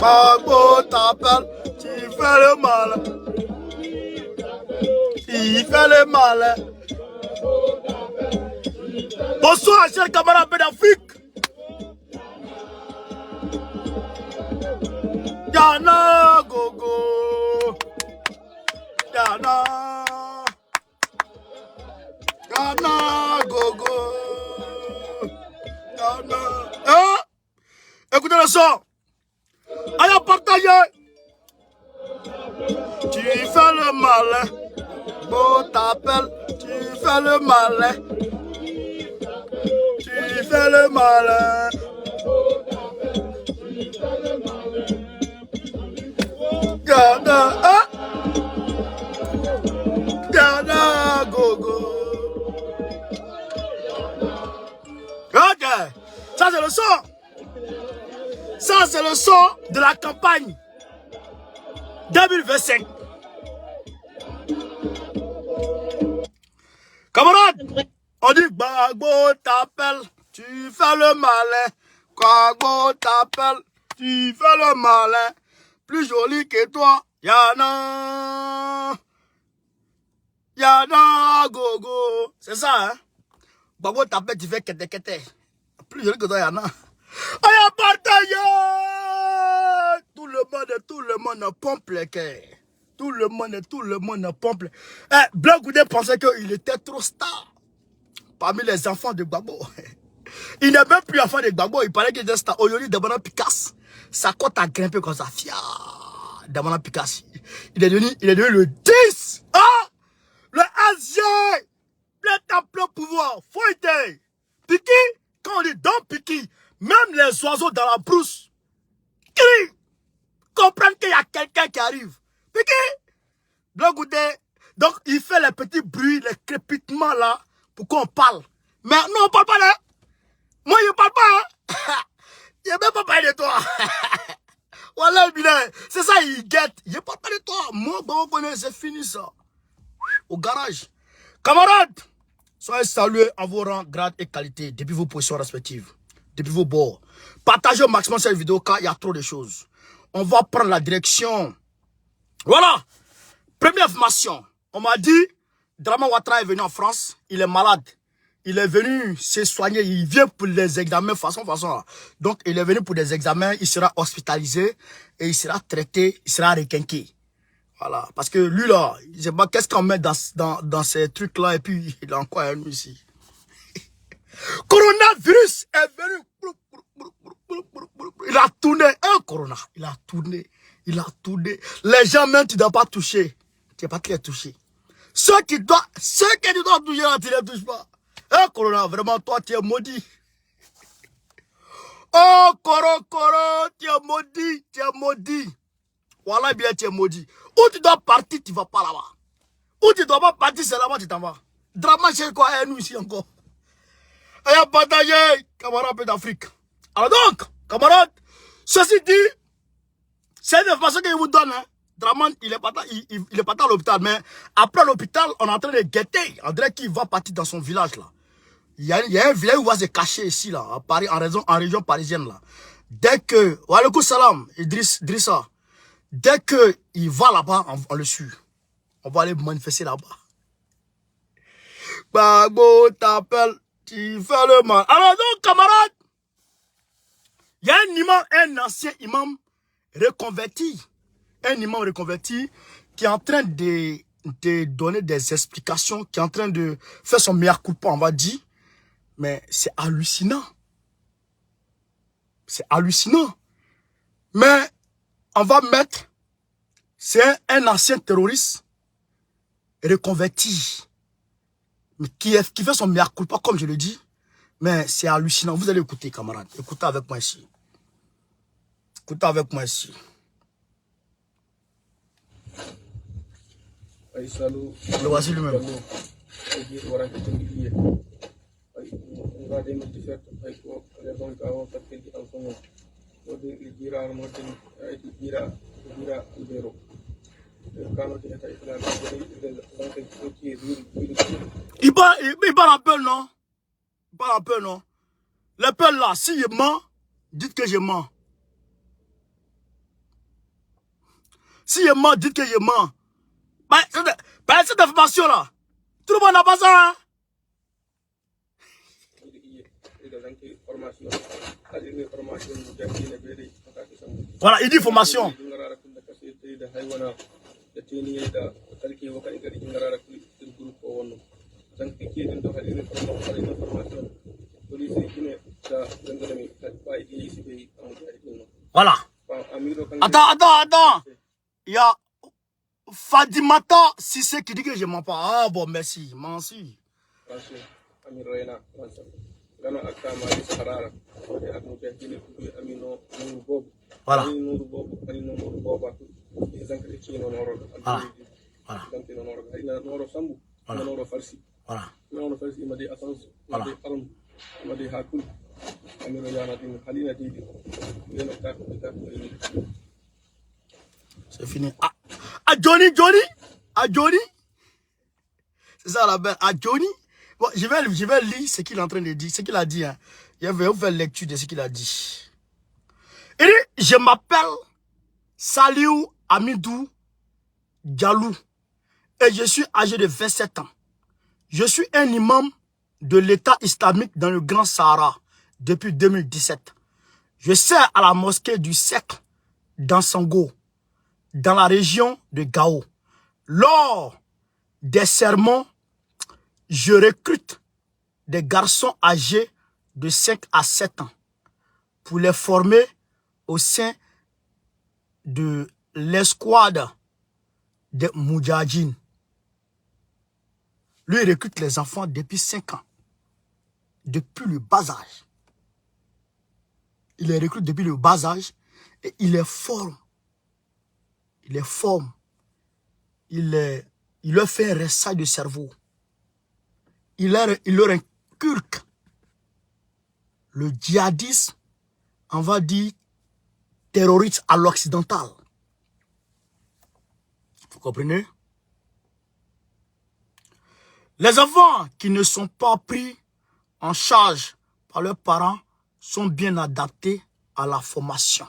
Gbagbo t'appelle, tu fais le mal. Il fait le mal. Bonsoir, chers camarades d'Afrique. Yana Gogo. Yana Gogo. Yana. Hein? Écoutez le son. Allez, partagez. Tu fais le mal. Bon, t'appelle. Tu fais le mal. Tu fais le mal. Gana, hein? Gana, gogo. Ok, ça c'est le son. Ça c'est le son de la campagne 2025. Camarade, on dit Gbagbo t'appelle, tu fais le malin. Gbagbo t'appelle, tu fais le malin. Plus joli que toi, Yana. Yana Gogo. C'est ça, hein? Gbagbo t'appelle, tu fais kete. Plus joli que toi, Yana. Allez, partagez! Tout le monde pompe les cœurs. Tout le monde pompe. Blanc Goudé pensait qu'il était trop star parmi les enfants de Gbagbo. Il n'est même plus enfant de Gbagbo, il paraît qu'il était star. Aujourd'hui, Damana Picasse, sa cote a grimpé comme ça. Damana Picasse. Il est devenu le 10. Ah! Le Asie! Plein temps, plein pouvoir. Faut aider. Piki, quand on dit dans Piki, même les oiseaux dans la brousse crient. Comprennent qu'il y a quelqu'un qui arrive. Piki! Blanc Goudé. Donc, il fait les petits bruits, les crépitements là, pour qu'on parle. Mais non, on parle pas là. Moi, je parle pas. Hein? Je ne même pas parler de toi. Voilà, c'est ça, il guette. Je ne parle pas de toi. Moi, c'est fini ça. Au garage. Camarades, soyez salués en vos rangs, grades et qualités, depuis vos positions respectives, depuis vos bords. Partagez au maximum cette vidéo car il y a trop de choses. On va prendre la direction. Voilà. Première information. On m'a dit, Draman Ouattara est venu en France. Il est malade. Il est venu se soigner. Il vient pour les examens façon. Donc, il est venu pour des examens. Il sera hospitalisé et il sera traité. Il sera requinqué. Voilà. Parce que lui, là, je sais pas qu'est-ce qu'on met dans ces trucs-là. Et puis, il a encore un ici. Coronavirus est venu. Il a tourné. Un corona. Il a tourné. Les gens, même, tu ne dois pas toucher. Tu n'es pas très touché. Ceux que tu dois toucher, tu ne les touches pas. Hein, Corona, vraiment, toi, tu es maudit. Oh, Coro, tu es maudit. Voilà, bien, tu es maudit. Où tu dois partir, tu ne vas pas là-bas. Où tu ne dois pas partir, c'est là-bas, tu t'en vas. Drama, c'est quoi, nous ici encore. Allez, partagez, camarades d'Afrique. Alors donc, camarades, ceci dit, c'est une information que je vous donne, hein. Draman, il est pas à l'hôpital, mais après l'hôpital, on est en train de guetter. On dirait qu'il va partir dans son village, là. Il y a un village où il va se cacher ici, là, à Paris, en région parisienne, là. Dès que, Walaikum salam, Idrissa, dès que il va là-bas, on le suit. On va aller manifester là-bas. Gbagbo t'appelle, tu fais le mal. Alors donc, camarades, il y a un ancien imam reconverti. Un imam reconverti qui est en train de donner des explications, qui est en train de faire son meilleur coup de poing, on va dire. Mais c'est hallucinant. C'est hallucinant. Mais on va mettre, c'est un ancien terroriste reconverti, mais qui fait son meilleur coup de poing, comme je le dis. Mais c'est hallucinant. Vous allez écouter, camarades. Écoutez avec moi ici. Le voici lui-même. Il parle un peu, non? Il parle un peu, non? Le peuple là, si je mens, dites que je mens. Si je mens, dites que je mens. Cette information-là, tout le monde n'a pas ça. Hein? Voilà, il dit formation. Voilà. Attends. Il y a Fadimata Sissé qui dit que je mens pas. Ah bon, merci. Merci. Voilà. C'est fini. Ah Johnny. C'est ça la belle. Ah Johnny. Bon, je vais lire ce qu'il est en train de dire, ce qu'il a dit. Hein. Je vais vous faire lecture de ce qu'il a dit. Il dit, je m'appelle Saliou Amidou Dialou et je suis âgé de 27 ans. Je suis un imam de l'État islamique dans le Grand Sahara depuis 2017. Je sers à la mosquée du siècle d'Ansango, dans la région de Gao. Lors des sermons, je recrute des garçons âgés de 5 à 7 ans pour les former au sein de l'escouade des Moudjahidines. Lui, il recrute les enfants depuis 5 ans, depuis le bas âge. Il les recrute depuis le bas âge et il les forme. Il les forme. Il leur fait un ressac de cerveau. Il leur inculque le djihadisme, on va dire, terroriste à l'occidental. Vous comprenez? Les enfants qui ne sont pas pris en charge par leurs parents sont bien adaptés à la formation.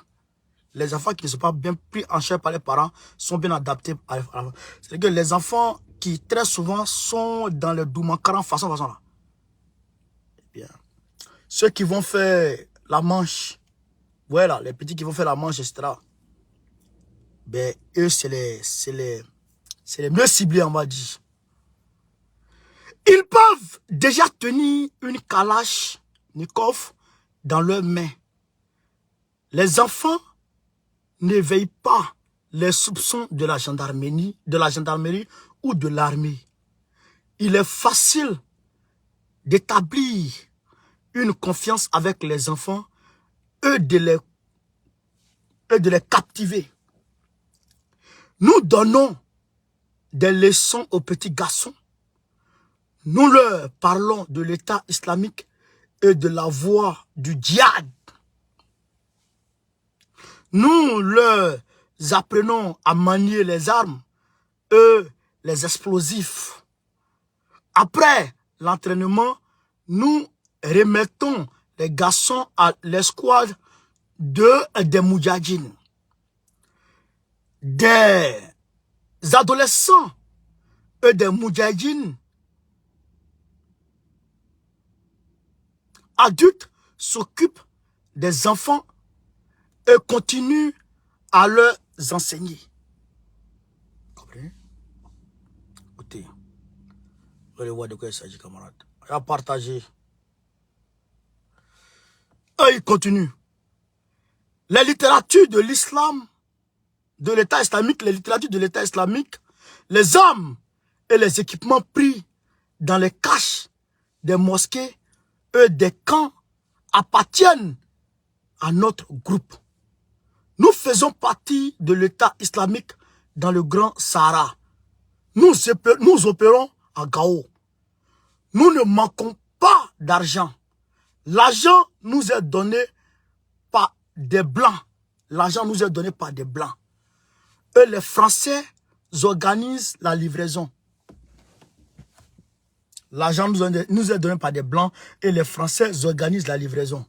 Les enfants qui ne sont pas bien pris en charge par les parents sont bien adaptés à la formation. C'est-à-dire que les enfants qui très souvent sont dans le doumankaran façon là. Bien. Ceux qui vont faire la manche, voilà, les petits qui vont faire la manche, etc. Ben, eux, c'est les mieux ciblés, on va dire. Ils peuvent déjà tenir une kalachnikov dans leurs mains. Les enfants ne veillent pas les soupçons de la gendarmerie ou de l'armée. Il est facile d'établir une confiance avec les enfants et de les captiver. Nous donnons des leçons aux petits garçons. Nous leur parlons de l'État islamique et de la voie du djihad. Nous leur apprenons à manier les armes et les explosifs. Après l'entraînement, nous remettons les garçons à l'escouade des Moudjahidines. Des adolescents et des Moudjahidines adultes s'occupent des enfants et continuent à leur enseigner. Comprenez? Écoutez, vous allez voir de quoi il s'agit, camarades. On va partager. Et il continue. Les littératures de l'islam, de l'État islamique, les littératures de l'État islamique, les armes et les équipements pris dans les caches des mosquées et des camps appartiennent à notre groupe. Nous faisons partie de l'État islamique dans le Grand Sahara. Nous opérons à Gao. Nous ne manquons pas d'argent. L'argent nous est donné par des Blancs. L'argent nous est donné par des Blancs. Et les Français organisent la livraison. L'argent nous est donné par des Blancs et les Français organisent la livraison.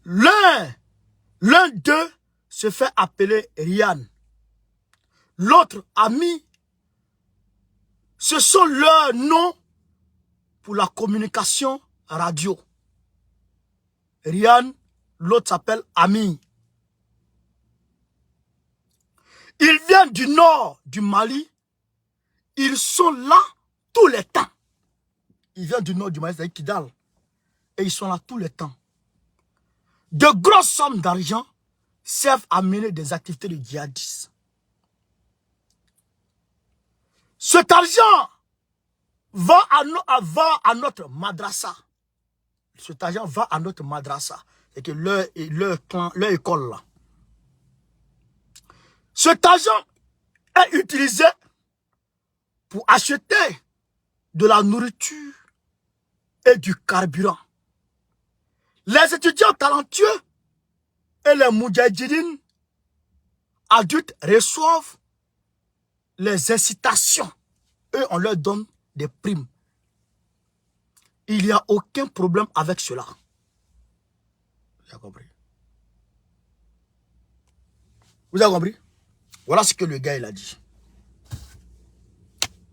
L'un d'eux se fait appeler Rian. l'autre Ami, ce sont leurs noms pour la communication radio. Rian, l'autre s'appelle Ami. Ils viennent du nord du Mali. Ils sont là tous les temps. Ils viennent du nord du Mali, c'est-à-dire Kidal. Et ils sont là tous les temps. De grosses sommes d'argent servent à mener des activités de djihadistes. Cet argent va à notre madrasa. Cet argent va à notre madrasa. C'est que leur école là. Cet argent est utilisé pour acheter de la nourriture et du carburant. Les étudiants talentueux et les moudjahidines adultes reçoivent les incitations. Eux, on leur donne des primes. Il n'y a aucun problème avec cela. Vous avez compris? Vous avez compris? Voilà ce que le gars il a dit.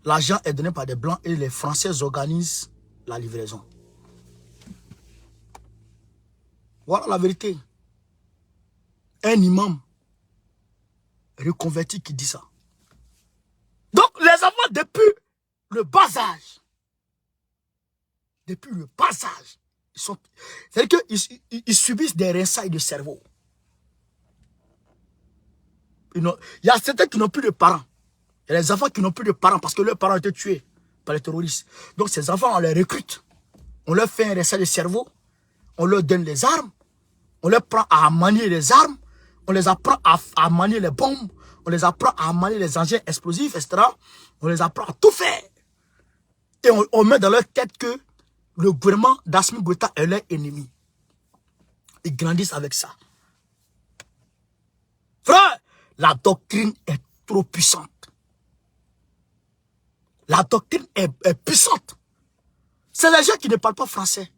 L'argent est donné par des Blancs et les Français organisent la livraison. Voilà la vérité. Un imam reconverti qui dit ça. Donc les enfants depuis le bas âge, c'est-à-dire qu'ils subissent des rinçailles de cerveau. Il y a certains qui n'ont plus de parents. Il y a des enfants qui n'ont plus de parents parce que leurs parents ont été tués par les terroristes. Donc ces enfants, on les recrute. On leur fait un rinçage de cerveau. On leur donne les armes. On leur apprend à manier les armes. On les apprend à manier les bombes. On les apprend à manier les engins explosifs, etc. On les apprend à tout faire. Et on met dans leur tête que le gouvernement d'Assimi Goïta est leur ennemi. Ils grandissent avec ça. Frère, la doctrine est trop puissante. La doctrine est puissante. C'est les gens qui ne parlent pas français,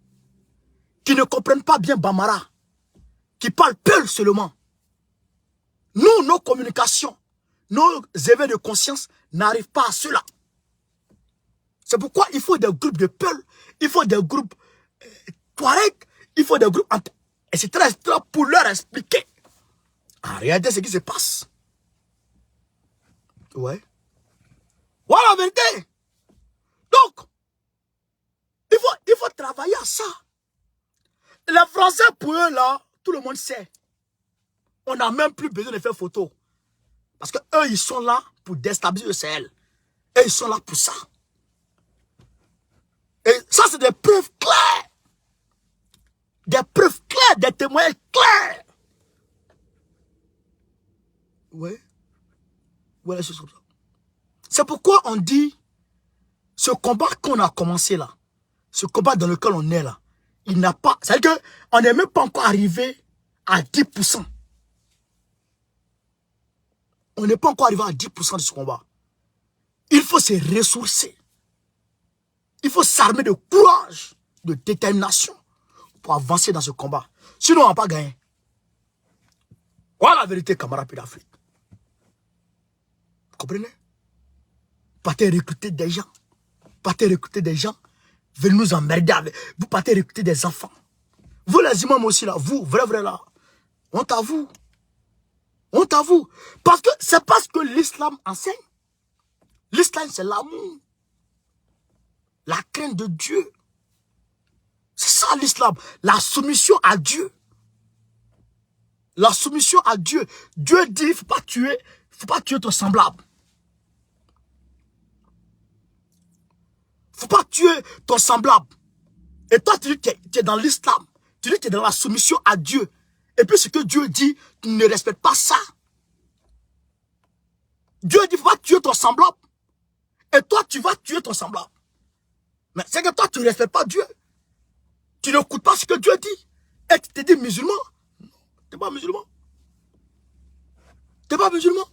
qui ne comprennent pas bien Bambara, qui parlent Peul seulement. Nous, nos communications, nos éveils de conscience n'arrivent pas à cela. C'est pourquoi il faut des groupes de Peul, il faut des groupes Touareg, il faut des groupes, etc. pour leur expliquer. En réalité, ce qui se passe. Ouais. Voilà la vérité. Donc, il faut travailler à ça. Les Français, pour eux, là, tout le monde sait. On n'a même plus besoin de faire photo. Parce que eux, ils sont là pour déstabiliser le Sahel. Et ils sont là pour ça. Et ça, c'est des preuves claires. Des preuves claires, des témoignages clairs. Ouais. Voilà, c'est ça. C'est pourquoi on dit, ce combat qu'on a commencé là, ce combat dans lequel on est là, il n'a pas, c'est-à-dire qu'on n'est même pas encore arrivé à 10%. On n'est pas encore arrivé à 10% de ce combat. Il faut se ressourcer. Il faut s'armer de courage, de détermination pour avancer dans ce combat. Sinon, on ne va pas gagner. Voilà la vérité, camarades d'Afrique. Vous comprenez? Partez recruter des gens. Partez recruter des gens. Venez nous emmerder avec. Vous partez recruter des enfants. Vous les imams aussi là. Vous, vrai là. Honte à vous. Honte à vous. Parce que c'est parce que l'islam enseigne. L'islam c'est l'amour. La crainte de Dieu. C'est ça l'islam. La soumission à Dieu. La soumission à Dieu. Dieu dit, il ne faut pas tuer ton semblable. Il ne faut pas tuer ton semblable. Et toi, tu dis que tu es dans l'islam. Tu dis que tu es dans la soumission à Dieu. Et puis ce que Dieu dit, tu ne respectes pas ça. Dieu dit, il ne faut pas tuer ton semblable. Et toi, tu vas tuer ton semblable. Mais c'est que toi, tu ne respectes pas Dieu. Tu n'écoutes pas ce que Dieu dit. Et tu te dis musulman. Non, tu n'es pas musulman. Tu n'es pas musulman.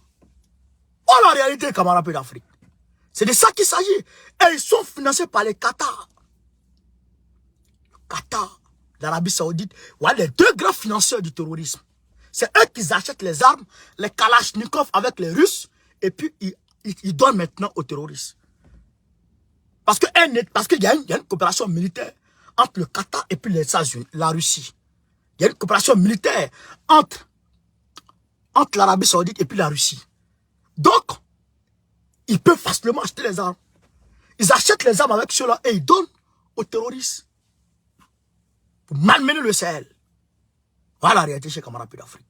Oh la réalité, camarades d'Afrique. C'est de ça qu'il s'agit. Et ils sont financés par les Qatar. Le Qatar, l'Arabie Saoudite. Voilà les deux grands financeurs du terrorisme. C'est eux qui achètent les armes, les Kalachnikov avec les Russes. et puis il donne maintenant aux terroristes. Parce qu'il y a une coopération militaire entre le Qatar et puis les États-Unis, la Russie. Il y a une coopération militaire entre l'Arabie Saoudite et puis la Russie. Donc, ils peuvent facilement acheter les armes. Ils achètent les armes avec ceux-là et ils donnent aux terroristes pour malmener le Sahel. Voilà la réalité chez Camarade d'Afrique.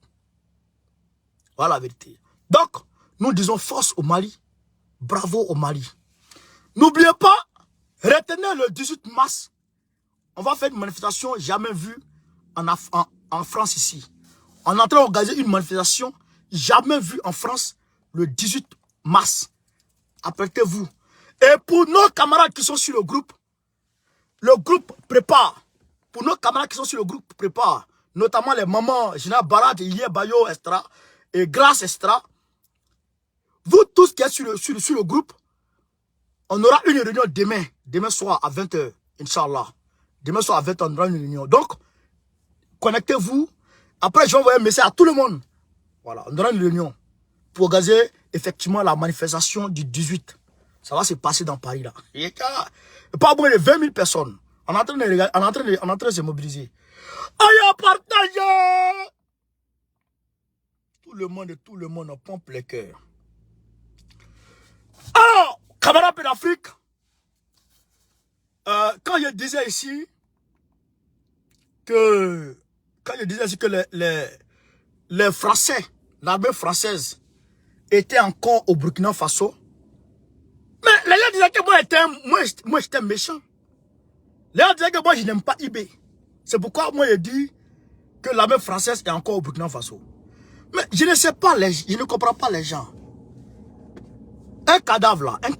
Voilà la vérité. Donc, nous disons force au Mali, bravo au Mali. N'oubliez pas, retenez le 18 mars, on va faire une manifestation jamais vue en France ici. On est en train d'organiser une manifestation jamais vue en France le 18 mars. Apprêtez-vous. Et pour nos camarades qui sont sur le groupe prépare. Pour nos camarades qui sont sur le groupe prépare. Notamment les mamans, Gina Barat, Ilie Bayo, Estra, et Grace Estra. Vous tous qui êtes sur le groupe, on aura une réunion demain soir à 20 h, Inch'Allah. Demain soir à 20 h, on aura une réunion. Donc, connectez-vous. Après, je vais envoyer un message à tout le monde. Voilà, on aura une réunion pour organiser effectivement la manifestation du 18. Ça va se passer dans Paris là. Et pas moins de 20 000 personnes. On est en train de se mobiliser. Aïe, partagez! Tout le monde pompe les cœurs. Alors, camarades d'Afrique, quand je disais ici que les Français, l'armée française, étaient encore au Burkina Faso, mais les gens disaient que moi j'étais méchant. Les gens disaient que moi je n'aime pas IB. C'est pourquoi moi je dis que l'armée française est encore au Burkina Faso. Mais je ne sais pas, je ne comprends pas les gens. Un cadavre là, le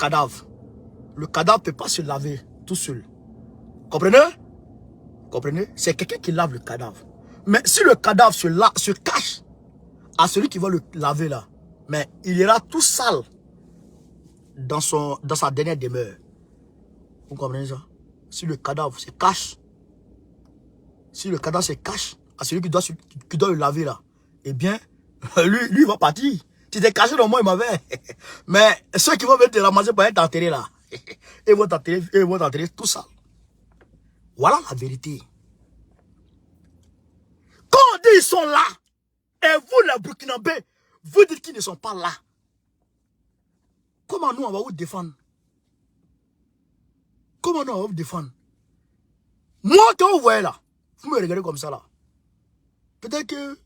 cadavre ne peut pas se laver tout seul. Comprenez? Comprenez? C'est quelqu'un qui lave le cadavre. Mais si le cadavre se cache à celui qui va le laver là, mais il ira tout sale dans sa dernière demeure. Vous comprenez ça? Si le cadavre se cache, à celui qui doit le laver là, eh bien, lui va partir. Tu t'es caché dans moi, il m'avait. Mais ceux qui vont venir te ramasser pour être enterrés là, ils vont t'enterrer tout sale. Voilà la vérité. Quand on dit ils sont là, et vous les Burkinabés, vous dites qu'ils ne sont pas là. Comment nous on va vous défendre? Comment nous on va vous défendre? Moi quand vous voyez là, vous me regardez comme ça là. Peut-être qu'il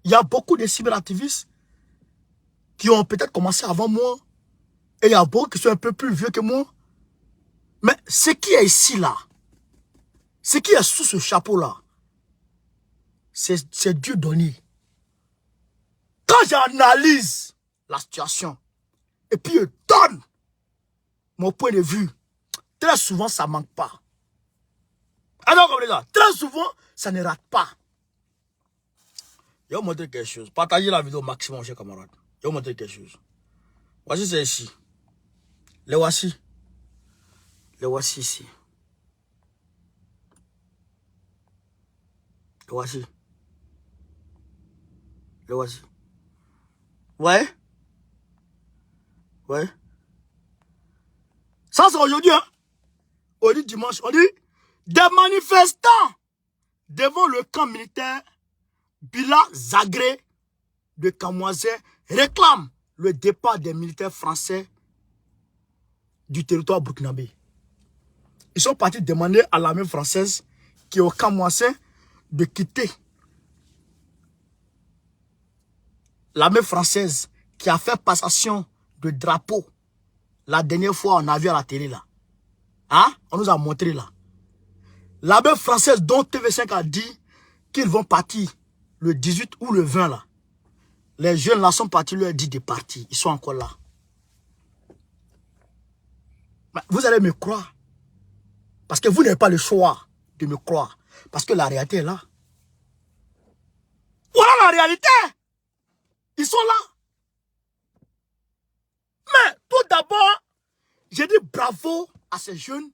y a beaucoup de cyberactivistes qui ont peut-être commencé avant moi. Et il y a beaucoup qui sont un peu plus vieux que moi. Mais ce qui est ici là, ce qui est sous ce chapeau là, c'est Dieu donné. Quand j'analyse la situation, et puis je donne mon point de vue, très souvent ça ne manque pas. Alors comme ça, très souvent ça ne rate pas. Je vais vous montrer quelque chose. Partagez la vidéo au maximum, chers camarades. Je vais vous montrer quelque chose. Voici c'est ici. Les voici. Les voici ici. Les voici. Les voici. Ouais. Ouais. Ça c'est aujourd'hui, hein. On dit dimanche. On dit des manifestants devant le camp militaire Bila Zagré de Camoisé réclament le départ des militaires français du territoire burkinabé. Ils sont partis demander à l'armée française qui est au Camoisé de quitter. L'armée française qui a fait passation de drapeau la dernière fois on a vu à la télé là. Hein? On nous a montré là. L'armée française dont TV5 a dit qu'ils vont partir le 18 ou le 20 là. Les jeunes là sont partis, leur dit de partir. Ils sont encore là. Mais vous allez me croire. Parce que vous n'avez pas le choix de me croire. Parce que la réalité est là. Voilà la réalité. Ils sont là. Mais tout d'abord, j'ai dit bravo à ces jeunes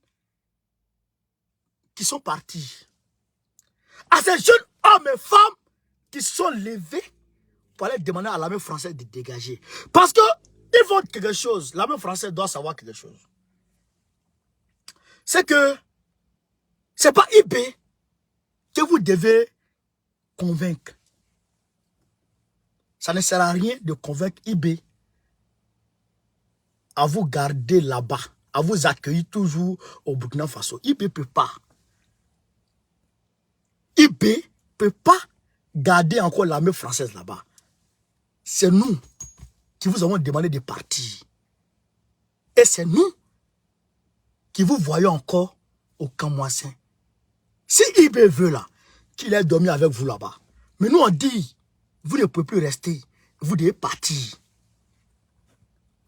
qui sont partis. À ces jeunes hommes et femmes qui sont levés pour aller demander à l'armée française de dégager. Parce que Il faut quelque chose. L'armée française doit savoir quelque chose. C'est que c'est pas IB que vous devez convaincre. Ça ne sert à rien de convaincre IB à vous garder là-bas, à vous accueillir toujours au Burkina Faso. IB ne peut pas. IB ne peut pas garder encore l'armée française là-bas. C'est nous qui vous avons demandé de partir. Et c'est nous qui vous voyons encore au camp Moissin. Si IB veut là, qu'il ait dormi avec vous là-bas. Mais nous on dit, vous ne pouvez plus rester, vous devez partir.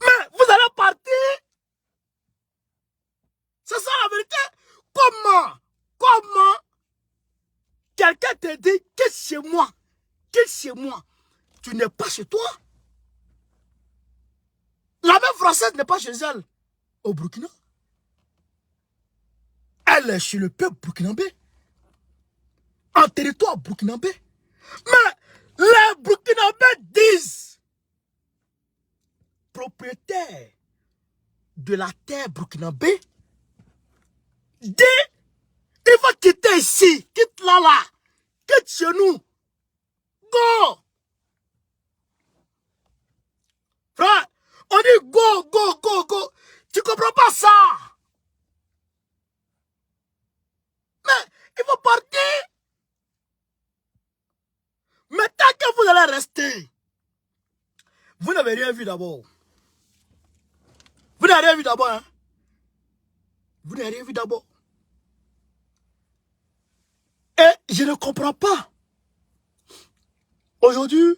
Mais vous allez partir. C'est ça la vérité. Comment quelqu'un te dit que c'est moi, tu n'es pas chez toi. L'armée française n'est pas chez elle au Burkina. Elle est chez le peuple burkinabé. En territoire burkinabé. Mais les Burkinabés disent, propriétaire de la terre burkinabé, dit, il va quitter ici, quitte là, quitte chez nous. Go! Frère, on dit go. Tu comprends pas ça? Mais il faut partir. Mais tant que vous allez rester, vous n'avez rien vu d'abord. Vous n'avez rien vu d'abord, hein? Vous n'avez rien vu d'abord. Et je ne comprends pas. Aujourd'hui,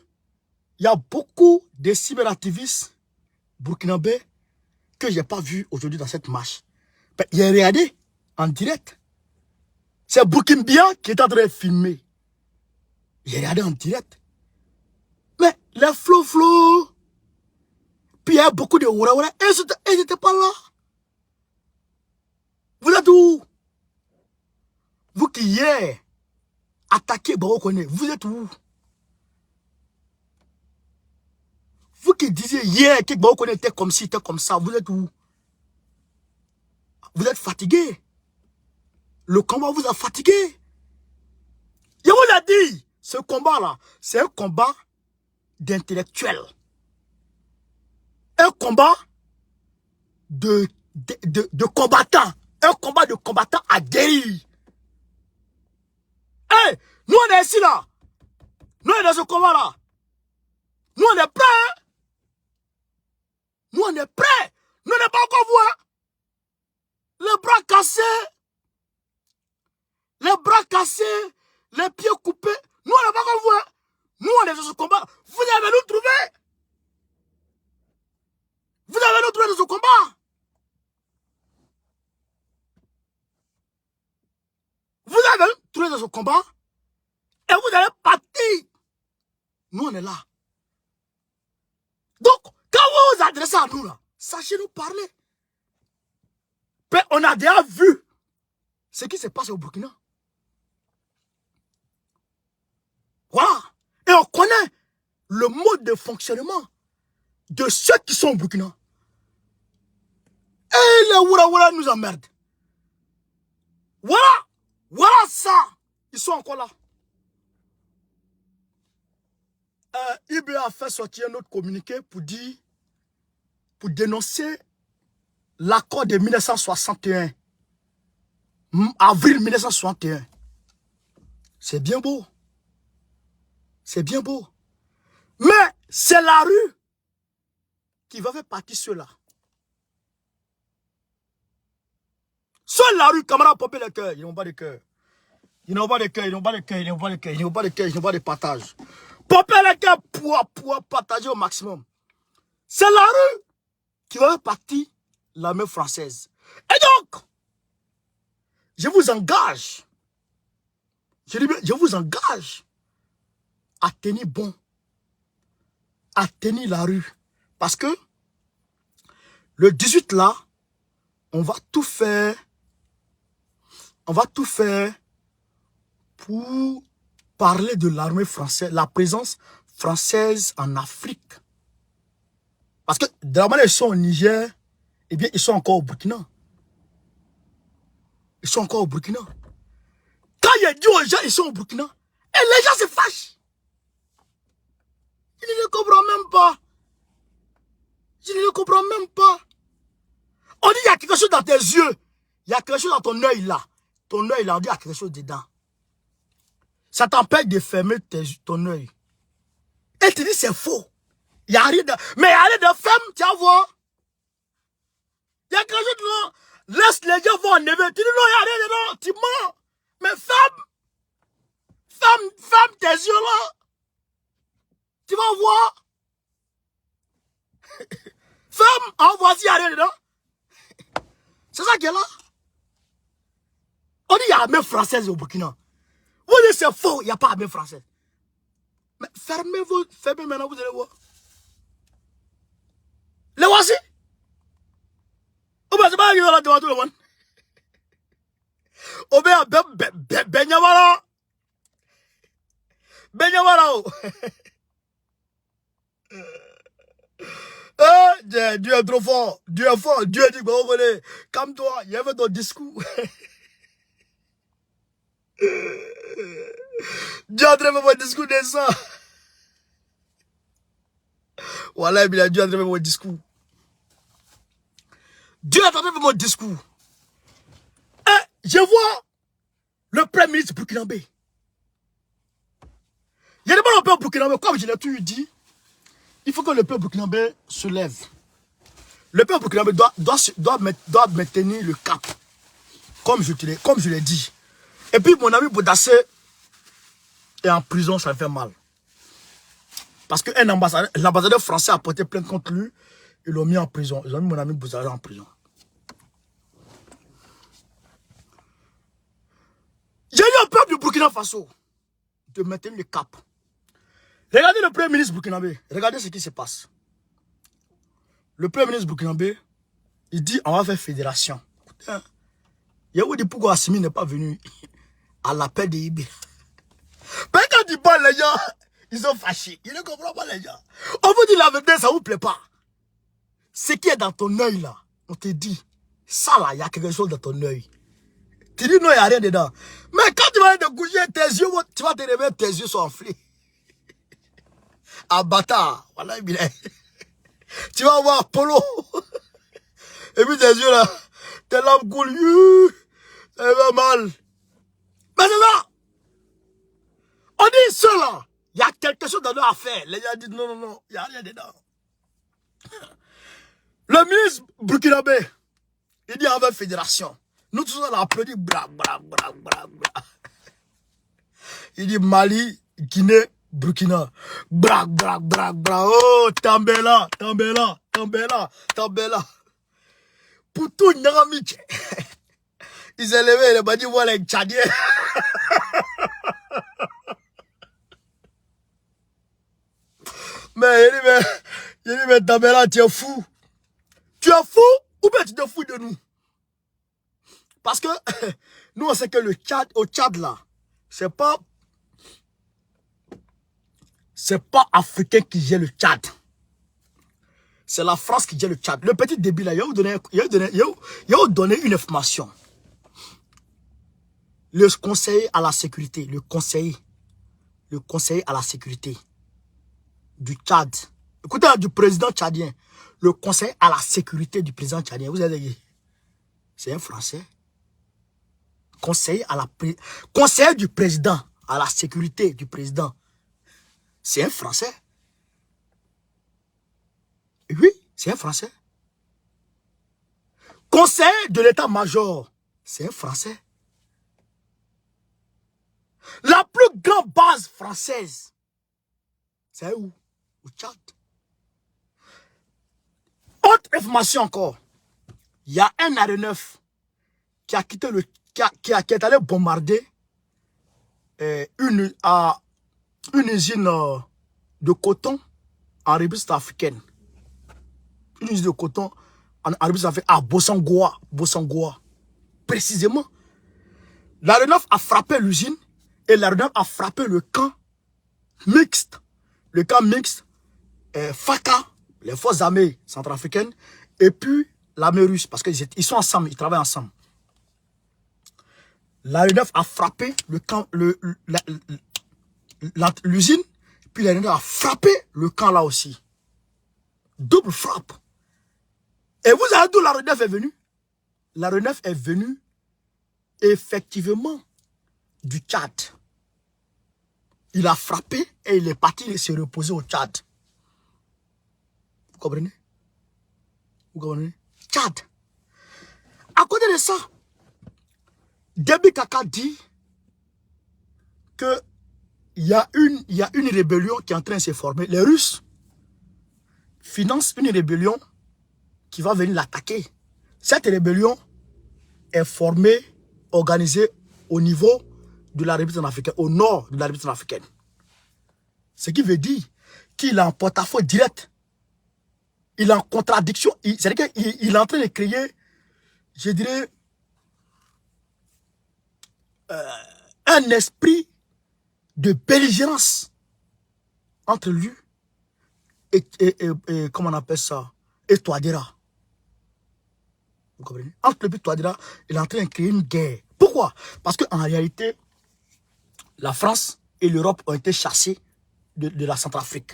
il y a beaucoup de cyberactivistes burkinabés que je n'ai pas vus aujourd'hui dans cette marche. Il a regardé en direct. C'est Burkinabé qui est en train de filmer. J'ai regardé en direct. Mais les flots. Puis il y a beaucoup de oura. Et ils n'étaient pas là. Vous êtes où? Vous qui hier attaqué Barokone, vous êtes où? Vous qui disiez hier que Barokone était comme ci, était comme ça, vous êtes où? Vous êtes fatigué. Le combat vous a fatigué. Je vous ai dit, ce combat-là, c'est un combat d'intellectuels. Un combat de combattants. Un combat de combattants aguerris. Hey, nous on est ici là. Nous on est dans ce combat-là. Nous on est prêts. Hein? Nous on est prêts. Nous on n'est pas encore vous. Hein? Les bras cassés. Les bras cassés. Les pieds coupés. Nous on n'est pas encore vous. Hein? Nous on est dans ce combat. Vous avez nous trouvé. Vous avez nous trouvé dans ce combat. Vous avez trouvé dans ce combat. Et vous allez partir. Nous on est là. Donc, quand vous vous adressez à nous là, sachez nous parler. Mais on a déjà vu ce qui se passe au Burkina. Voilà. Et on connaît le mode de fonctionnement de ceux qui sont au Burkina. Et les Oura nous emmerdent. Voilà. Voilà ça. Ils sont encore là. IB a fait sortir un autre communiqué pour dire, pour dénoncer l'accord de 1961. Avril 1961. C'est bien beau. C'est bien beau. Mais c'est la rue qui va faire partie de ceux-là. Seule la rue, camarades, pomper le cœur. Ils n'ont pas de cœur. Ils n'ont pas de cœur, ils n'ont pas de cœur, ils n'ont pas de cœur, ils n'ont pas de cœur, ils n'ont pas de partage. Pomper le cœur pour partager au maximum. C'est la rue qui va faire partie de l'armée française. Et donc, je vous engage, je vous engage à tenir bon, à tenir la rue. Parce que le 18 là, on va tout faire pour parler de l'armée française, la présence française en Afrique. Parce que de la manière ils sont au Niger, eh bien, ils sont encore au Burkina. Ils sont encore au Burkina. Quand il dit aux gens, ils sont au Burkina, et les gens se fâchent. Je ne le comprends même pas. Je ne le comprends même pas. On dit, il y a quelque chose dans tes yeux. Il y a quelque chose dans ton œil là. Ton œil là, on dit, il y a quelque chose dedans. Ça t'empêche de fermer ton œil. Et tu dis, c'est faux. Il n'y a rien de... Mais il y a rien de ferme, tu vas voir. Il y a quelque chose dedans. Laisse les gens voir en éveil. Tu dis, non, il n'y a rien dedans. Tu mens. Mais ferme tes yeux là. Tu vas voir. Ferme, en voici, il n'y a rien dedans. C'est ça qui est là. On dit qu'il y a l'armée française au Burkina. Vous dites c'est faux, il n'y a pas l'armée française. Mais fermez maintenant, vous allez voir. Les voici. Oh ben c'est pas là devant tout le monde. Oh ben Benyamara. Benyamara. Dieu est trop fort. Dieu est fort. Dieu dit, bon, venez, calme-toi, il y avait ton discours. Dieu a trouvé mon discours de ça. Voilà, Dieu a trouvé mon discours. Dieu a trouvé mon discours. Et je vois le premier ministre burkinabé. Il y a des gens au peuple burkinabé, comme je l'ai toujours dit, il faut que le peuple burkinabé se lève. Le peuple burkinabé doit maintenir le cap. Comme je l'ai dit. Et puis mon ami Boudassé est en prison, ça fait mal. Parce que l'ambassadeur français a porté plainte contre lui. Ils l'ont mis en prison. Ils ont mis mon ami Boudassé en prison. J'ai dit au peuple du Burkina Faso de maintenir le cap. Regardez le premier ministre burkinabé. Regardez ce qui se passe. Le premier ministre burkinabé, il dit on va faire fédération. Il y a où dit pourquoi Assimi n'est pas venu à l'appel de Ibé. Mais quand il parle, les gens, ils sont fâchés. Ils ne comprennent pas les gens. On vous dit la vérité, ça ne vous plaît pas. Ce qui est dans ton œil là, on te dit, ça là, il y a quelque chose dans ton œil. Tu dis non, il n'y a rien dedans. Mais quand tu vas aller te coucher, tes yeux, tu vas te réveiller, tes yeux sont enflés. Ah bâtard, voilà, tu vas voir Polo. Et puis tes yeux là, tes larmes coulent, ça va mal. Mais c'est ça. On dit cela, il y a quelque chose dans nos affaires. Les gens disent non, non, non, il n'y a rien dedans. Le ministre burkinabé, il dit avec fédération. Nous tous on a applaudi, bra, bra, bra, bra, bra. Il dit Mali, Guinée, Burkina. Bra, bra, bra, bra. Oh, Tambela, Tambela, Tambela, Tambela. Pour tout Nyaramik. Ils s'est levé, il m'a dit voilà les Tchadiens. Mais il dit, mais Tambela, tu es fou. Tu es fou ou bien tu te fous de nous? Parce que nous, on sait que le Tchad, au Tchad là, c'est pas africain qui gère le Tchad. C'est la France qui gère le Tchad. Le petit débile là, il a donné une information. Le conseiller à la sécurité, le conseiller à la sécurité du Tchad. Écoutez, du président tchadien. Le conseiller à la sécurité du président tchadien. Vous avez dit, c'est un Français. Conseiller du président à la sécurité du président. C'est un Français. Oui, c'est un Français. Conseiller de l'état-major, c'est un Français. La plus grande base française, c'est où? Au Tchad. Autre information encore. Il y a un aéronef qui a quitté qui est allé bombarder une usine de coton en République africaine. Une usine de coton en République africaine à Bossangoa. Précisément. L'aéronef a frappé l'usine et l'aéronef a frappé le camp mixte. Le camp mixte, Faka, les forces armées centrafricaines et puis l'armée russe, parce qu'ils sont ensemble, ils travaillent ensemble. L'ANF a frappé le camp, l'usine, puis l'ANF a frappé le camp là aussi. Double frappe. Et vous savez d'où l'ANF est venu? L'ANF est venu effectivement du Tchad. Il a frappé et il est parti se reposer au Tchad. Vous comprenez? Vous comprenez? Tchad. À côté de ça, Déby Kaka dit que il y a une rébellion qui est en train de se former. Les Russes financent une rébellion qui va venir l'attaquer. Cette rébellion est formée, organisée au niveau de la République centrafricaine, au nord de la République centrafricaine. Ce qui veut dire qu'il est en porte-à-faux direct. Il est en contradiction. C'est-à-dire qu'il est en train de créer, je dirais, un esprit de belligérance entre lui et comment on appelle ça, et Touadéra. Vous comprenez? Entre lui et Touadéra, il est en train de créer une guerre. Pourquoi? Parce qu'en réalité, la France et l'Europe ont été chassés de la Centrafrique.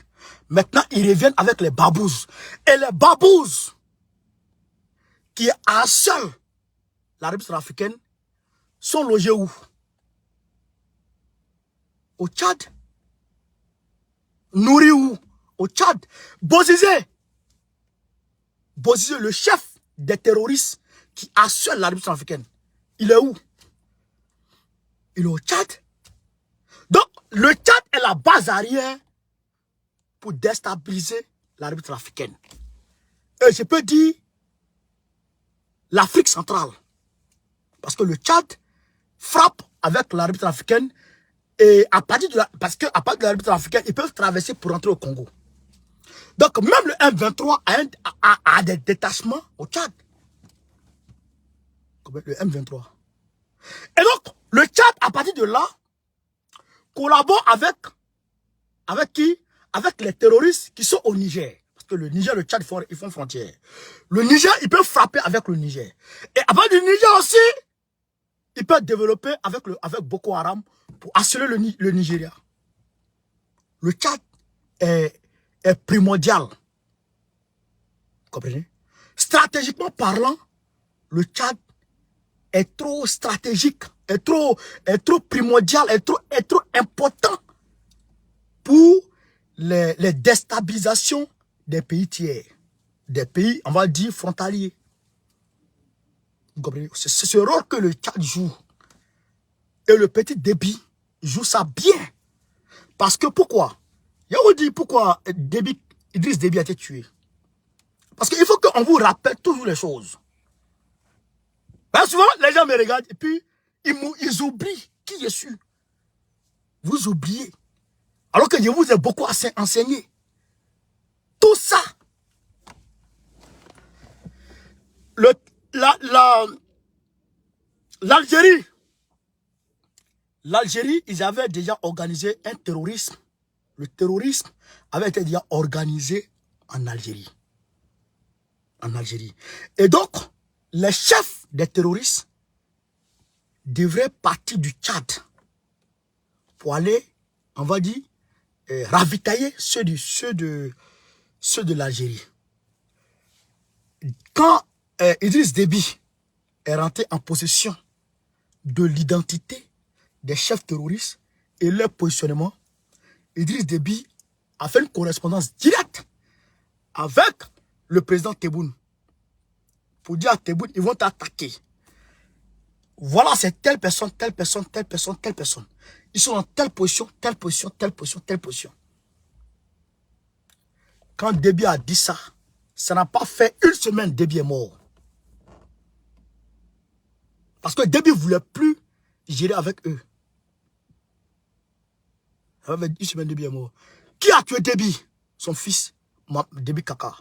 Maintenant, ils reviennent avec les babouzes. Et les babouzes qui assaillent la République centrafricaine sont logés où? Au Tchad. Nourris où? Au Tchad. Bozizé. Bozizé, le chef des terroristes qui assaillent la République centrafricaine. Il est où? Il est au Tchad. Donc, le Tchad est la base arrière pour déstabiliser la République centrafricaine. Et je peux dire l'Afrique centrale. Parce que le Tchad frappe avec la République centrafricaine et à partir de parce qu'à partir de la République centrafricaine, ils peuvent traverser pour rentrer au Congo. Donc, même le M23 a des détachements au Tchad. Comme le M23. Et donc, le Tchad, à partir de là, collabore avec qui? Avec les terroristes qui sont au Niger. Parce que le Niger, le Tchad, ils font frontière. Le Niger, ils peuvent frapper avec le Niger. Et à partir du Niger aussi, ils peuvent développer avec Boko Haram pour assurer le Nigeria. Le Tchad est primordial. Vous comprenez? Stratégiquement parlant, le Tchad est trop stratégique, est trop primordial, est trop important pour les déstabilisations des pays tiers, des pays, on va dire, frontaliers. Vous comprenez? C'est ce rôle que le Tchad joue. Et le petit Déby joue ça bien. Parce que pourquoi? Je vous dis pourquoi Idriss Déby a été tué. Parce qu'il faut qu'on vous rappelle toujours les choses. Ben souvent, les gens me regardent et puis ils oublient qui je suis. Vous oubliez. Alors que je vous ai beaucoup enseigné. Tout ça. L'Algérie. L'Algérie, ils avaient déjà organisé un terrorisme. Le terrorisme avait été déjà organisé en Algérie. En Algérie. Et donc, les chefs des terroristes devraient partir du Tchad pour aller, on va dire, ravitailler ceux de l'Algérie. Quand Idriss Déby est rentré en possession de l'identité des chefs terroristes et leur positionnement, Idriss Déby a fait une correspondance directe avec le président Tebboune pour dire à Tebboune, ils vont t'attaquer. Voilà, c'est telle personne, telle personne, telle personne, telle personne. Ils sont dans telle position, telle position, telle position, telle position. Quand Déby a dit ça, ça n'a pas fait une semaine, Déby est mort. Parce que Déby ne voulait plus gérer avec eux. Avec une semaine, Déby est mort. Qui a tué Déby? Son fils, Déby Kaka.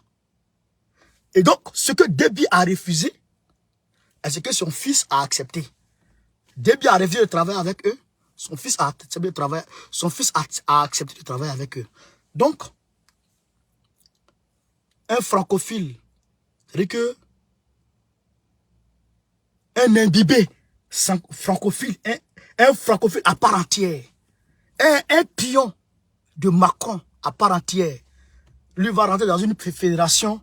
Et donc, ce que Déby a refusé, est ce que son fils a accepté. Déby a refusé de travailler avec eux. Son fils a accepté de travailler. Son fils a accepté de travailler avec eux. Donc, un francophile, c'est-à-dire que un imbibé francophile, un francophile à part entière, un pion de Macron à part entière, lui va rentrer dans une fédération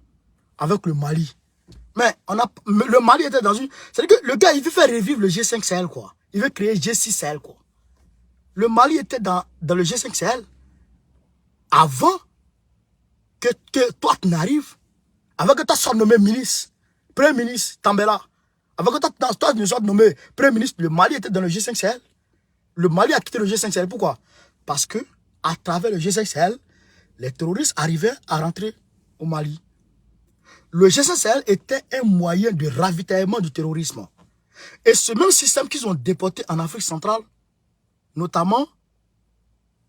avec le Mali. Mais le Mali était dans une... C'est-à-dire que le gars, il veut faire revivre le G5 Sahel, quoi. Il veut créer G6 Sahel, quoi. Le Mali était dans le G5 Sahel avant que toi, tu n'arrives, avant que tu sois nommé ministre, premier ministre, Tambela, avant que toi, tu ne sois nommé premier ministre, le Mali était dans le G5 Sahel. Le Mali a quitté le G5 Sahel. Pourquoi? Parce que, à travers le G5 Sahel, les terroristes arrivaient à rentrer au Mali. Le G5 Sahel était un moyen de ravitaillement du terrorisme. Et ce même système qu'ils ont déporté en Afrique centrale, notamment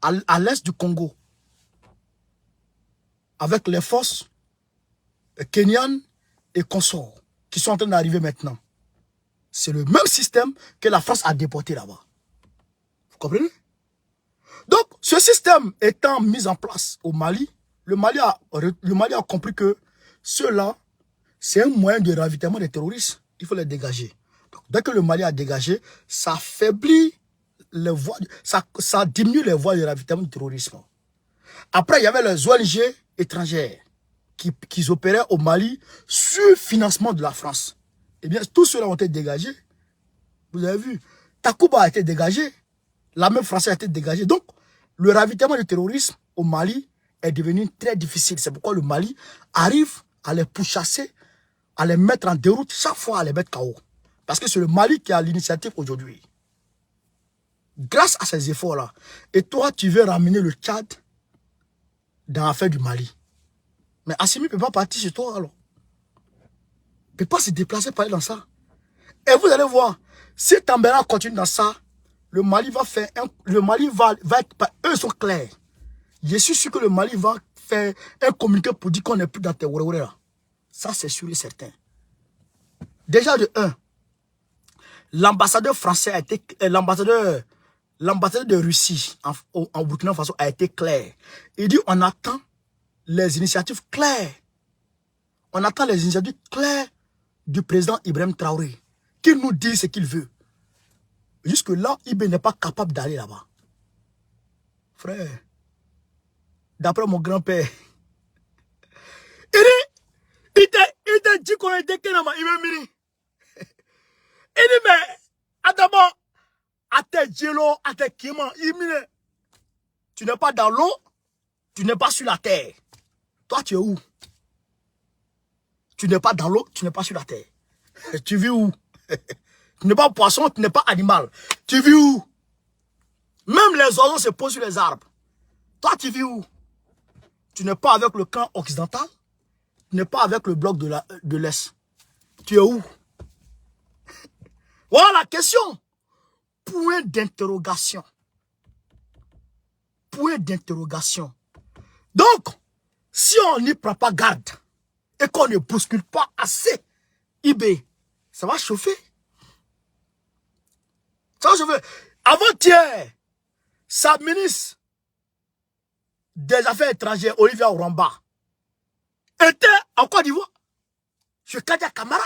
à l'est du Congo, avec les forces kenyanes et consorts qui sont en train d'arriver maintenant. C'est le même système que la France a déporté là-bas. Vous comprenez? Donc, ce système étant mis en place au Mali, le Mali a compris que ceux-là, c'est un moyen de ravitaillement des terroristes. Il faut les dégager. Donc, dès que le Mali a dégagé, ça affaiblit les voies, ça diminue les voies de ravitaillement du terrorisme. Après, il y avait les ONG étrangères qui opéraient au Mali sur financement de la France. Eh bien, tous ceux-là ont été dégagés. Vous avez vu, Takuba a été dégagé, l'armée française a été dégagée. Donc, le ravitaillement du terrorisme au Mali est devenu très difficile. C'est pourquoi le Mali arrive à les pourchasser, à les mettre en déroute, chaque fois à les mettre KO. Parce que c'est le Mali qui a l'initiative aujourd'hui. Grâce à ces efforts-là. Et toi, tu veux ramener le Tchad dans l'affaire du Mali. Mais Assimi ne peut pas partir chez toi alors. Il ne peut pas se déplacer pour aller dans ça. Et vous allez voir, si Tambela continue dans ça, le Mali va faire le Mali va être, eux sont clairs. Je suis sûr que le Mali va faire un communiqué pour dire qu'on n'est plus dans tes là. Ça, c'est sûr et certain. Déjà de 1, l'ambassadeur français a été, l'ambassadeur de Russie en Burkina Faso a été clair. Il dit on attend les initiatives claires. On attend les initiatives claires du président Ibrahim Traoré, qu'il nous dise ce qu'il veut. Jusque-là, Ibé n'est pas capable d'aller là-bas. Frère, d'après mon grand-père, il t'a dit qu'on était Kenama, il m'a mis. Il dit, mais, d'abord, à tes djelo, à tes kima, tu n'es pas dans l'eau, tu n'es pas sur la terre. Toi, tu es où? Tu n'es pas dans l'eau, tu n'es pas sur la terre. Tu vis où? Tu n'es pas poisson, tu n'es pas animal. Tu vis où? Même les oiseaux se posent sur les arbres. Toi, tu vis où? Tu n'es pas avec le camp occidental, tu n'es pas avec le bloc de l'Est. Tu es où? Voilà la question. Point d'interrogation. Point d'interrogation. Donc, si on n'y prend pas garde et qu'on ne bouscule pas assez IB, ça va chauffer. Ça va chauffer. Avant-hier, sa ministre des Affaires étrangères, Olivier Oramba, était en Côte d'Ivoire. Je Kadia Kamara.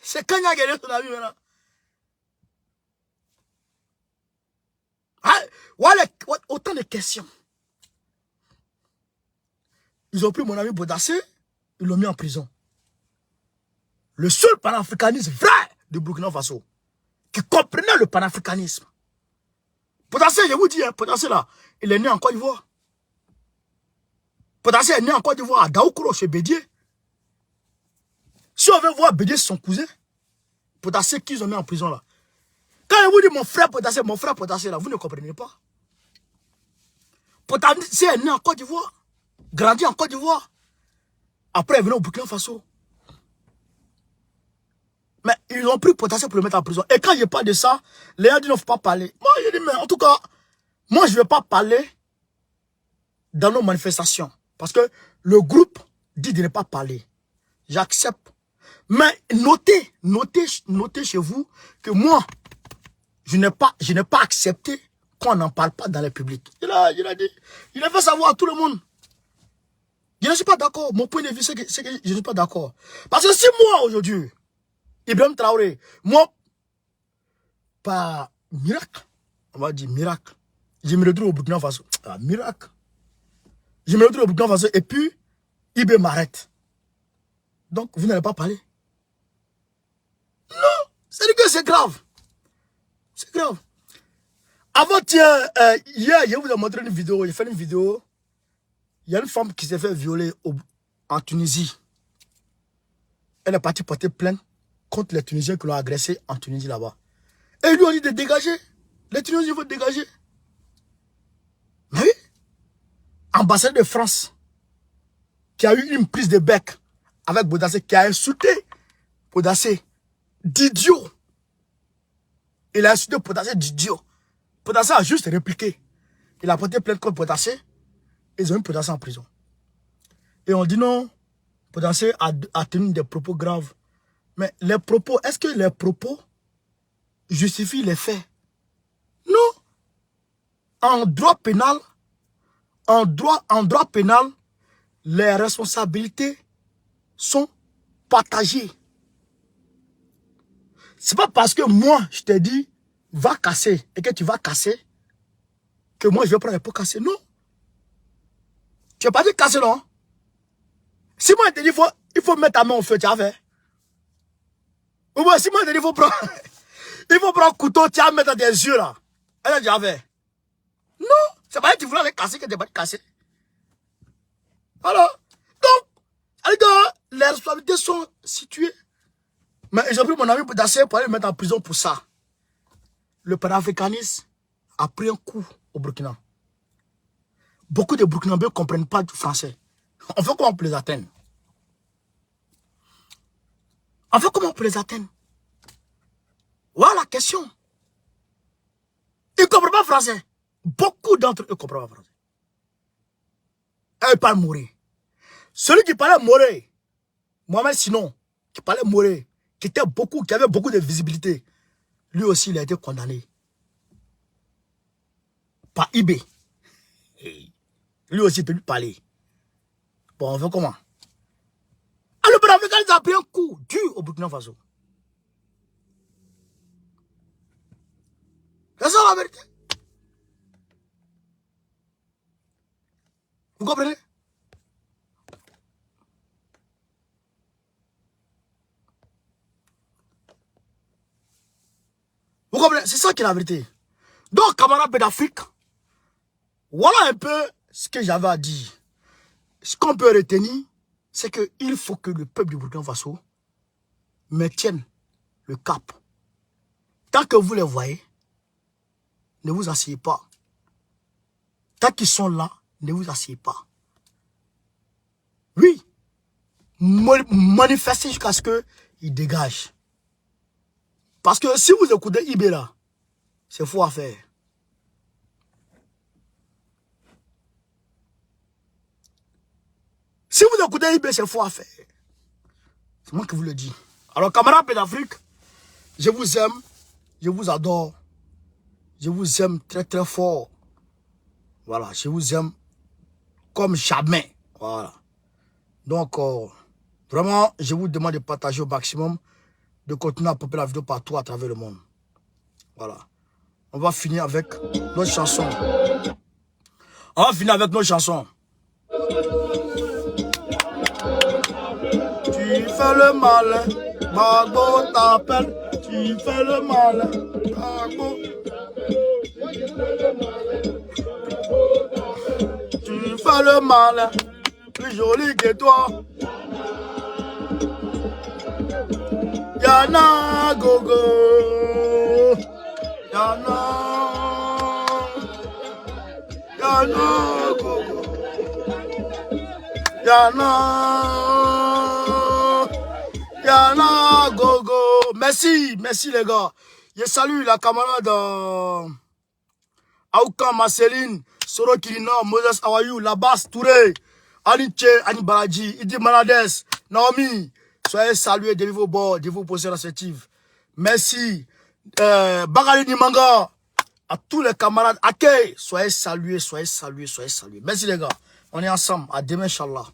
C'est quand il a gagné son avis maintenant. Voilà, autant de questions. Ils ont pris mon ami Bodassé, ils l'ont mis en prison. Le seul panafricanisme vrai de Burkina Faso, qui comprenait le panafricanisme. Bodassé, je vous dis, hein, Bodassé là, il est né en Côte d'Ivoire. Bodassé est né en Côte d'Ivoire, à Daoukro, chez Bédier. Si on veut voir Bédier, son cousin, Bodassé qu'ils ont mis en prison là. Quand je vous dis mon frère Potassé là, vous ne comprenez pas. Potassé est né en Côte d'Ivoire, grandi en Côte d'Ivoire. Après, il est venu au Burkina Faso. Mais ils ont pris Potassé pour le mettre en prison. Et quand je parle de ça, les gens disent ne faut pas parler. Moi, je dis, mais en tout cas, moi, je ne vais pas parler dans nos manifestations. Parce que le groupe dit de ne pas parler. J'accepte. Mais notez chez vous que moi, je n'ai pas accepté qu'on n'en parle pas dans le public. Il a dit, il a fait savoir à tout le monde. Je ne suis pas d'accord. Mon point de vue, c'est que je ne suis pas d'accord. Parce que si moi, aujourd'hui, Ibrahim Traoré, moi, par miracle, on va dire miracle, je me retrouve au Burkina Faso. Ah, miracle. Je me retrouve au Burkina Faso et puis, Ibé m'arrête. Donc, vous n'allez pas parler. Non, c'est que c'est grave. C'est grave. Avant-hier, hier, je vous ai montré une vidéo, j'ai fait une vidéo. Il y a une femme qui s'est fait violer en Tunisie. Elle est partie porter plainte contre les Tunisiens qui l'ont agressé en Tunisie là-bas. Et ils lui ont dit de dégager. Les Tunisiens vont dégager. Mais oui. Ambassadeur de France, qui a eu une prise de bec avec Boudassé, qui a insulté Boudassé d'idiot. Il a insulté Boudassé d'idiot. Boudassé a juste répliqué. Il a porté plainte contre Boudassé. Ils ont mis Boudassé en prison. Et on dit non, Boudassé a tenu des propos graves. Mais les propos, est-ce que les propos justifient les faits? Non. En droit pénal, en droit pénal, les responsabilités sont partagées. C'est pas parce que moi, je t'ai dit, va casser, et que tu vas casser, que moi, je vais prendre pour casser. Non. Tu n'as pas dit casser, non? Si moi, je te dis, il faut mettre ta main au feu, tu as fait. Ou bien, si moi, je te dis, il faut prendre un couteau, tu vas mettre dans tes yeux, là. Elle a déjà fait. Non. C'est pas que tu voulais les casser, que tu n'as pas cassé. Voilà. Donc, les responsabilités sont situées. Mais j'ai pris mon ami Boudassé pour aller le mettre en prison pour ça. Le panafricanisme a pris un coup au Burkina. Beaucoup de Burkinabés ne comprennent pas du français. On fait comment on peut les atteindre? On fait comment on peut les atteindre? Voilà la question. Ils ne comprennent pas français. Beaucoup d'entre eux ne comprennent pas français. Et ils parlent moré. Celui qui parlait moré, Mohamed Sinon, qui parlait moré, qui avait beaucoup de visibilité, lui aussi, il a été condamné. Par IB. Lui aussi, il peut lui parler. Bon, on fait comment? Le panafricanisme a pris un coup dur au Burkina Faso. C'est ça la vérité. Vous comprenez? Vous comprenez? C'est ça qui est la vérité. Donc, camarades d'Afrique, voilà un peu ce que j'avais à dire. Ce qu'on peut retenir, c'est qu'il faut que le peuple du Burkina Faso maintienne le cap. Tant que vous les voyez, ne vous asseyez pas. Tant qu'ils sont là, ne vous asseyez pas. Oui, manifestez jusqu'à ce qu'ils dégagent. Parce que si vous écoutez IB là, c'est faux à faire. Si vous écoutez IB, c'est faux à faire. C'est moi qui vous le dis. Alors, camarades d'Afrique, je vous aime, je vous adore. Je vous aime très très fort. Voilà, je vous aime comme jamais. Voilà. Donc, vraiment, je vous demande de partager au maximum, de continuer à popper la vidéo partout à travers le monde. Voilà. On va finir avec nos chansons. On va finir avec nos chansons. Tu fais le mal, Bagbo t'appelle. Tu fais le mal, Bagbo. Tu fais le mal, plus joli que toi. Yana gogo, Yana gogo, Yana gogo. Merci les gars. Je salue la camarade Aouka Marceline, Soro Kirina, Moses Awayou, Labas Touré, Aniche, Ani Baradji, Idi Manades, Naomi. Soyez salués de vos bords, de vos positions respectives. Merci. Bagali Nimanga, à tous les camarades. Akei, soyez salués, soyez salués, soyez salués. Merci les gars. On est ensemble. À demain, Inch'Allah.